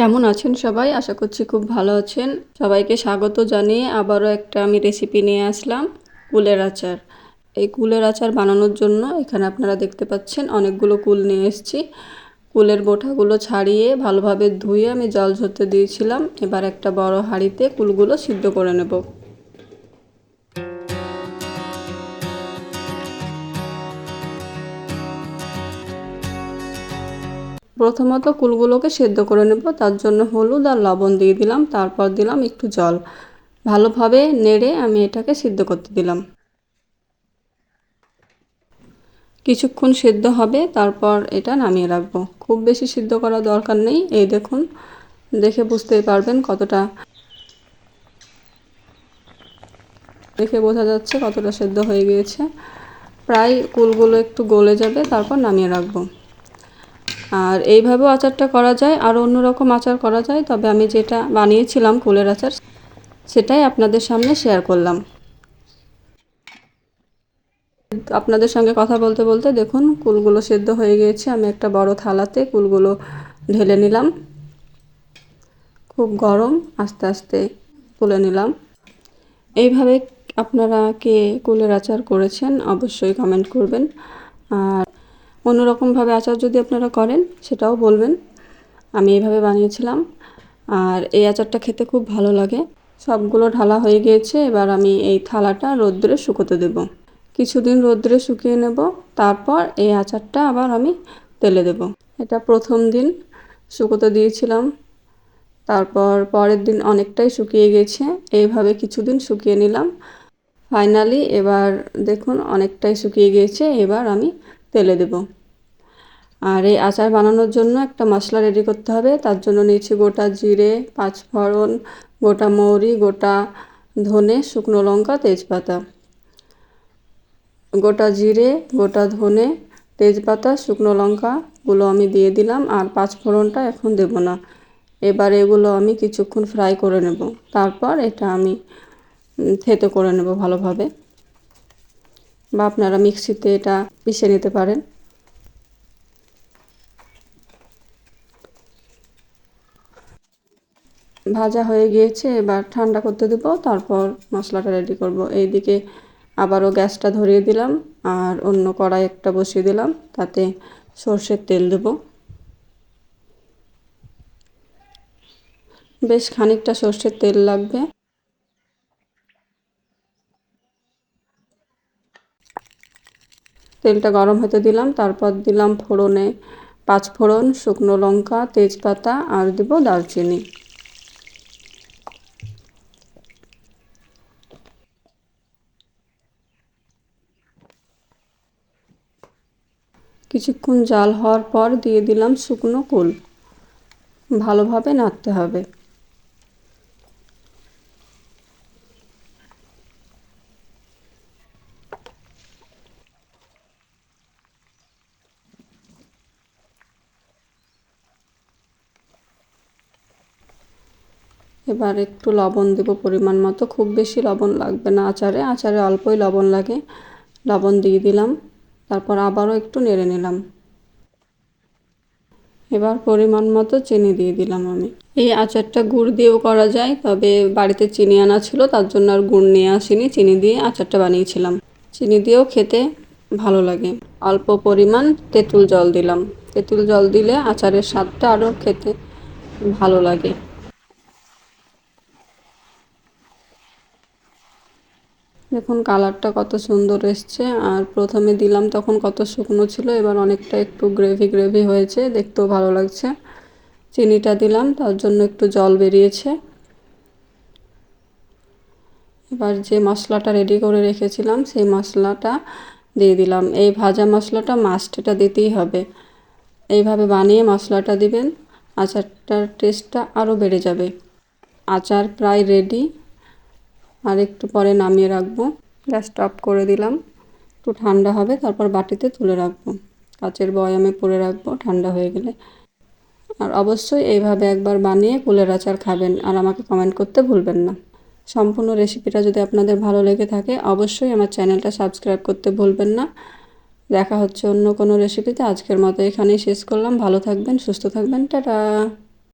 কেমন আছেন সবাই? আশা করছি খুব ভালো আছেন। সবাইকে স্বাগত জানিয়ে আবারও একটা আমি রেসিপি নিয়ে আসলাম, কুলের আচার। এই কুলের আচার বানানোর জন্য এখানে আপনারা দেখতে পাচ্ছেন অনেকগুলো কুল নিয়ে এসেছি। কুলের বোঁটাগুলো ছাড়িয়ে ভালোভাবে ধুয়ে আমি জল ঝরতে দিয়েছিলাম। এবার একটা বড় হাঁড়িতে কুলগুলো সিদ্ধ করে নেব। প্রথমত কুলগুলোকে সেদ্ধ করে নেব, তার জন্য হলুদ আর লবণ দিয়ে দিলাম, তারপর দিলাম একটু জল। ভালোভাবে নেড়ে আমি এটাকে সিদ্ধ করতে দিলাম। কিছুক্ষণ সেদ্ধ হবে, তারপর এটা নামিয়ে রাখবো। খুব বেশি সিদ্ধ করার দরকার নেই। এই দেখুন, দেখে বুঝতেই পারবেন কতটা, দেখে বোঝা যাচ্ছে কতটা সেদ্ধ হয়ে গিয়েছে। প্রায় কুলগুলো একটু গলে যাবে, তারপর নামিয়ে রাখবো। আর এইভাবেও আচারটা করা যায়, আর অন্যরকম আচার করা যায়, তবে আমি যেটা বানিয়েছিলাম কুলের আচার সেটাই আপনাদের সামনে শেয়ার করলাম। আপনাদের সঙ্গে কথা বলতে বলতে দেখুন কুলগুলো সেদ্ধ হয়ে গিয়েছে। আমি একটা বড় থালাতে কুলগুলো ঢেলে নিলাম। খুব গরম, আস্তে আস্তে তুলে নিলাম। এইভাবে আপনারা কে কুলের আচার করেছেন অবশ্যই কমেন্ট করবেন। আর অন্যরকমভাবে আচার যদি আপনারা করেন সেটাও বলবেন। আমি এইভাবে বানিয়েছিলাম, আর এই আচারটা খেতে খুব ভালো লাগে। সবগুলো ঢালা হয়ে গিয়েছে। এবার আমি এই থালাটা রোদ্রে শুকোতে দেব। কিছুদিন রোদ্রে শুকিয়ে নেব, তারপর এই আচারটা আবার আমি তেলে দেব। এটা প্রথম দিন শুকোতে দিয়েছিলাম, তারপর পরের দিন অনেকটাই শুকিয়ে গেছে। এইভাবে কিছুদিন শুকিয়ে নিলাম। ফাইনালি এবার দেখুন অনেকটাই শুকিয়ে গিয়েছে। এবার আমি তেলে দেব। আর এই আচার বানানোর জন্য একটা মশলা রেডি করতে হবে। তার জন্য নিয়েছি গোটা জিরে, পাঁচফোড়ন, গোটা মৌরি, গোটা ধনে, শুকনো লঙ্কা, তেজপাতা। গোটা জিরে, গোটা ধনে, তেজপাতা, শুকনো লঙ্কাগুলো আমি দিয়ে দিলাম, আর পাঁচফোড়নটা এখন দেব না। এবার এগুলো আমি কিছুক্ষণ ফ্রাই করে নেব, তারপর এটা আমি থেতো করে নেব ভালোভাবে, বা আপনারা মিক্সিতে এটা পিষে নিতে পারেন। ভাজা হয়ে গিয়েছে, এবার ঠান্ডা করতে দেব, তারপর মশলাটা রেডি করব। এইদিকে আবারও গ্যাসটা ধরিয়ে দিলাম, আর অন্য কড়াই একটা বসিয়ে দিলাম, তাতে সর্ষের তেল দেব। বেশ খানিকটা সর্ষের তেল লাগবে। তেলটা গরম হতে দিলাম, তারপর দিলাম ফোড়নে পাঁচফোড়ন, শুকনো লঙ্কা, তেজপাতা, আর দেব দারচিনি। কিছুক্ষণ জাল হওয়ার পর দিয়ে দিলাম শুকনো কুল। ভালোভাবে নাড়তে হবে। এবার একটু লবণ দেব পরিমাণ মতো। খুব বেশি লবণ লাগবে না আচারে, আচারে অল্পই লবণ লাগে। লবণ দিয়ে দিলাম, তারপর আবারও একটু নেড়ে নিলাম। এবার পরিমাণ মতো চিনি দিয়ে দিলাম আমি। এই আচারটা গুড় দিয়েও করা যায়, তবে বাড়িতে চিনি আনা ছিল, তার জন্য আর গুড় নিয়ে আসিনি। চিনি দিয়ে আচারটা বানিয়েছিলাম। চিনি দিয়েও খেতে ভালো লাগে। অল্প পরিমাণ তেঁতুল জল দিলাম। তেঁতুল জল দিলে আচারের স্বাদটা আরও খেতে ভালো লাগে। দেখুন কালারটা কত সুন্দর এসছে। আর প্রথমে দিলাম তখন কত শুকনো ছিল, এবার অনেকটা একটু গ্রেভি গ্রেভি হয়েছে, দেখতেও ভালো লাগছে। চিনিটা দিলাম, তার জন্য একটু জল বেরিয়েছে। এবার যে মশলাটা রেডি করে রেখেছিলাম সেই মশলাটা দিয়ে দিলাম। এই ভাজা মশলাটা মাস্ট, এটা দিতেই হবে। এইভাবে বানিয়ে মশলাটা দিবেন, আচারটার টেস্টটা আরও বেড়ে যাবে। আচার প্রায় রেডি, আর একটু পরে নামিয়ে রাখবো। গ্যাসটা অফ করে দিলাম। একটু ঠান্ডা হবে, তারপর বাটিতে তুলে রাখবো। কাচের বয়ামে পরে রাখবো ঠান্ডা হয়ে গেলে। আর অবশ্যই এইভাবে একবার বানিয়ে কুলের আচার খাবেন, আর আমাকে কমেন্ট করতে ভুলবেন না। সম্পূর্ণ রেসিপিটা যদি আপনাদের ভালো লেগে থাকে অবশ্যই আমার চ্যানেলটা সাবস্ক্রাইব করতে ভুলবেন না। দেখা হচ্ছে অন্য কোনো রেসিপিতে। আজকের মতো এখানেই শেষ করলাম। ভালো থাকবেন, সুস্থ থাকবেন, টাটা।